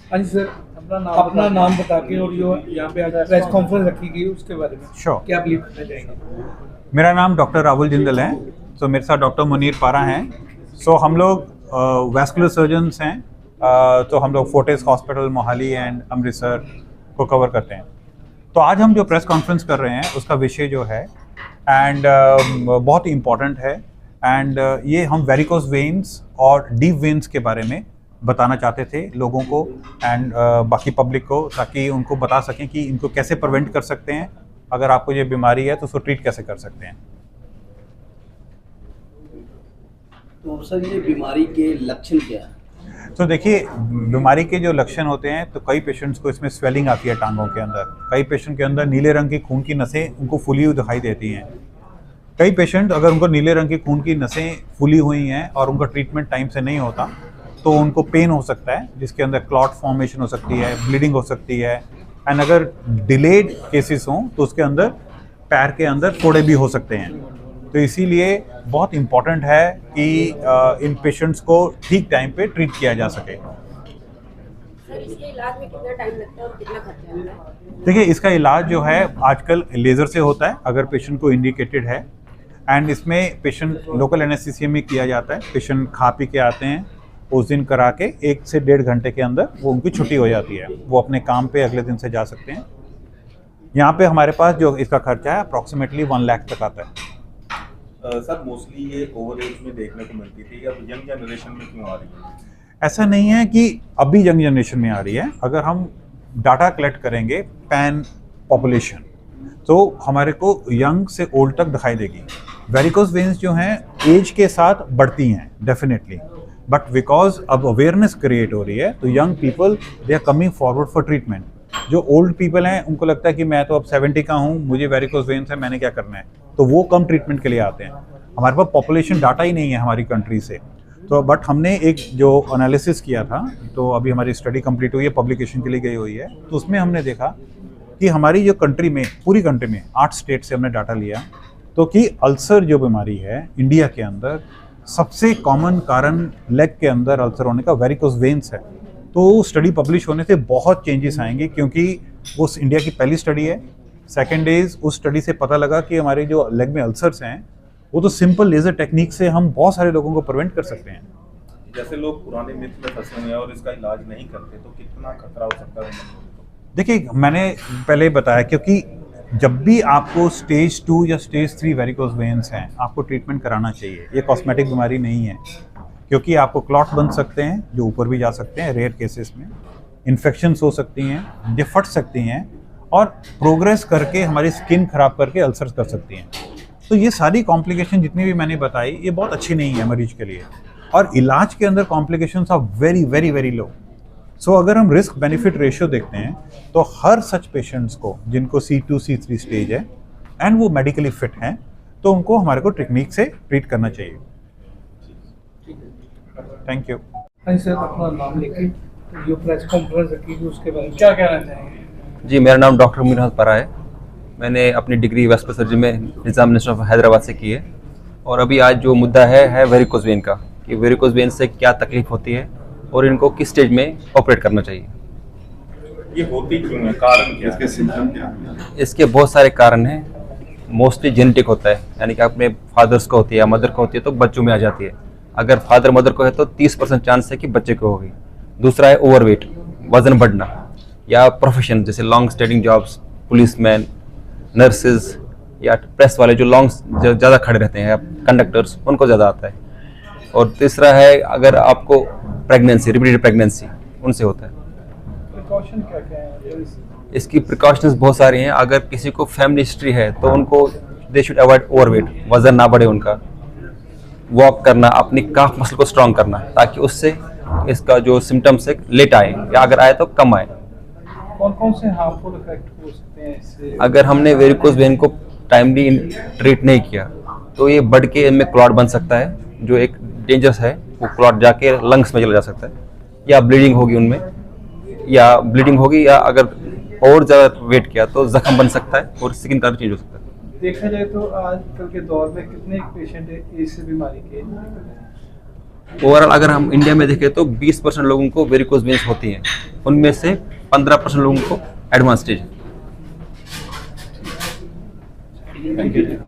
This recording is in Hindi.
हाँ जी सर, अपना नाम बता के और जो यहाँ पे आज प्रेस कॉन्फ्रेंस रखी गई उसके बारे में श्योर। क्या बिलीव करना चाहेंगे? मेरा नाम डॉक्टर राहुल जिंदल है। तो मेरे साथ डॉक्टर मुनीर पारा हैं। सो हम लोग वैस्कुलर सर्जन्स हैं। तो हम लोग Fortis hospital Mohali and Amritsar को कवर करते हैं। तो आज हम जो प्रेस कॉन्फ्रेंस कर रहे हैं उसका विषय जो है एंड बहुत ही इम्पॉर्टेंट है। एंड ये हम वेरिकोस वेन्स और डीप वेन्स के बारे में बताना चाहते थे लोगों को एंड बाकी पब्लिक को, ताकि उनको बता सकें कि इनको कैसे प्रिवेंट कर सकते हैं। अगर आपको ये बीमारी है तो उसको ट्रीट कैसे कर सकते हैं। तो सर ये बीमारी के लक्षण क्या है? तो देखिए, बीमारी के जो लक्षण होते हैं तो कई पेशेंट्स को इसमें स्वेलिंग आती है टांगों के अंदर। कई पेशेंट के अंदर नीले रंग की खून की नसें उनको फूली हुई दिखाई देती हैं। कई पेशेंट अगर उनको नीले रंग की खून की नसें फूली हुई हैं और उनका ट्रीटमेंट टाइम से नहीं होता तो उनको पेन हो सकता है, जिसके अंदर क्लॉट फॉर्मेशन हो सकती है, ब्लीडिंग हो सकती है। एंड अगर डिलेड केसेस हों तो उसके अंदर पैर के अंदर फोड़े भी हो सकते हैं। तो इसीलिए बहुत इम्पॉर्टेंट है कि इन पेशेंट्स को ठीक टाइम पे ट्रीट किया जा सके। सर इसके इलाज में कितना टाइम लगता है और कितना खर्चा आता है? देखिए, इसका इलाज जो है आजकल लेज़र से होता है अगर पेशेंट को इंडिकेटेड है। एंड इसमें पेशेंट लोकल एनेस्थीसिया में किया जाता है। पेशेंट खा पी के आते हैं, उस दिन करा के 1 से 1.5 घंटे के अंदर वो उनकी छुट्टी हो जाती है। वो अपने काम पे अगले दिन से जा सकते हैं। यहाँ पे हमारे पास जो इसका खर्चा है अप्रॉक्सीमेटली 1 लाख तक आता है। सर मोस्टली ये ओवर एज में देखने को मिलती थी, अब यंग जनरेशन में क्यों आ रही है? ऐसा नहीं है कि अभी यंग जनरेशन में आ रही है। अगर हम डाटा कलेक्ट करेंगे पैन पॉपुलेशन तो हमारे को यंग से ओल्ड तक दिखाई देगी। वेरिकोस वेन्स जो हैं एज के साथ बढ़ती हैं डेफिनेटली, बट बिकॉज अब अवेयरनेस क्रिएट हो रही है तो young people they are coming forward for treatment. जो ओल्ड पीपल हैं उनको लगता है कि मैं तो अब 70 का हूँ, मुझे वेरिकोस वेन्स है, मैंने क्या करना है, तो वो कम ट्रीटमेंट के लिए आते हैं। हमारे पास पॉपुलेशन डाटा ही नहीं है हमारी कंट्री से। तो बट हमने एक जो एनालिसिस किया था, तो अभी हमारी स्टडी कंप्लीट हुई है, पब्लिकेशन के लिए गई हुई है, तो उसमें हमने देखा कि हमारी जो कंट्री में, पूरी कंट्री में 8 स्टेट से हमने डाटा लिया, तो कि अल्सर जो बीमारी है इंडिया के अंदर सबसे कॉमन कारण लेग के अंदर अल्सर होने का वेरिकोस वेन्स है। तो स्टडी पब्लिश होने से बहुत चेंजेस आएंगे, क्योंकि वो इंडिया की पहली स्टडी है। सेकेंड इज उस स्टडी से पता लगा कि हमारे जो लेग में अल्सर्स हैं वो तो सिंपल लेज़र टेक्निक से हम बहुत सारे लोगों को प्रिवेंट कर सकते हैं। जैसे लोग पुराने मिथ में फंसे हुए हैं और इसका इलाज नहीं करते तो कितना खतरा हो सकता है? देखिए, मैंने पहले बताया, क्योंकि जब भी आपको स्टेज 2 या स्टेज 3 वेरिकोस वेन्स हैं आपको ट्रीटमेंट कराना चाहिए। ये कॉस्मेटिक बीमारी नहीं है, क्योंकि आपको क्लॉट बन सकते हैं जो ऊपर भी जा सकते हैं रेयर केसेस में, इन्फेक्शंस हो सकती हैं, ये फट सकती हैं और प्रोग्रेस करके हमारी स्किन खराब करके अल्सर्स कर सकती हैं। तो ये सारी कॉम्प्लिकेशन जितनी भी मैंने बताई ये बहुत अच्छी नहीं है मरीज के लिए, और इलाज के अंदर complications are very very very low. So अगर हम रिस्क बेनिफिट रेशियो देखते हैं तो हर सच पेशेंट्स को जिनको C2 C3 स्टेज है एंड वो मेडिकली फिट हैं तो उनको हमारे को टेक्निक से ट्रीट करना चाहिए। Thank you. हाँ जी सर, अपना नाम लेके जो प्रेस कॉन्फ्रेंस रखी गई उसके बारे में क्या कहना चाहेंगे? जी, मेरा नाम डॉक्टर मुनीर पारा है। मैंने अपनी डिग्री वेस्कुलर सर्जरी में निज़ाम यूनिवर्सिटी ऑफ हैदराबाद से की है। और अभी आज जो मुद्दा है वेरिकोस वेन का, कि वेरिकोस वेन से क्या तकलीफ होती है और इनको किस स्टेज में ऑपरेट करना चाहिए। ये होती क्यों है, कारण क्या है, इसके सिम्टम क्या है? इसके बहुत सारे कारण हैं। मोस्टली जेनेटिक होता है, यानी कि अपने फादर्स को होती है या मदर को होती है तो बच्चों में आ जाती है। अगर फादर मदर को है तो 30% चांस है कि बच्चे को होगी। दूसरा है ओवरवेट, वजन बढ़ना, या प्रोफेशन जैसे long standing jobs, policeman, nurses या प्रेस वाले जो लॉन्ग ज़्यादा खड़े रहते हैं या कंडक्टर्स, उनको ज़्यादा आता है। और तीसरा है अगर आपको प्रेगनेंसी, रिपीटेड प्रेगनेंसी, उनसे होता है। प्रिकॉशन क्या क्या है? इसकी प्रिकॉशंस बहुत सारी हैं। अगर किसी को फैमिली हिस्ट्री है तो उनको दे शुड अवॉइड ओवरवेट, वजन ना बढ़े उनका, वॉक करना, अपनी काफ मसल को स्ट्रॉन्ग करना, ताकि उससे इसका जो सिम्टम्स है लेट आए या अगर आए तो कम आए। कौन कौन से हार्मफुल इफेक्ट हो सकते हैं इससे? अगर हमने वेरिकोस वेन को टाइमली ट्रीट नहीं किया तो ये बढ़ के इनमें क्लॉट बन सकता है, जो एक डेंजरस है। वो क्लॉट जाके लंग्स में चला जा सकता है, या ब्लीडिंग होगी उनमें, या अगर और ज़्यादा वेट किया तो जख्म बन सकता है और स्किन कलर चेंज हो सकता है। देखा जाए तो आजकल के दौर में कितने पेशेंट इस बीमारी के? ओवरऑल अगर हम इंडिया में देखें तो 20% लोगों को वेरिकोस वेन्स होती हैं। उनमें से 15% लोगों को एडवांस स्टेज है। Thank you.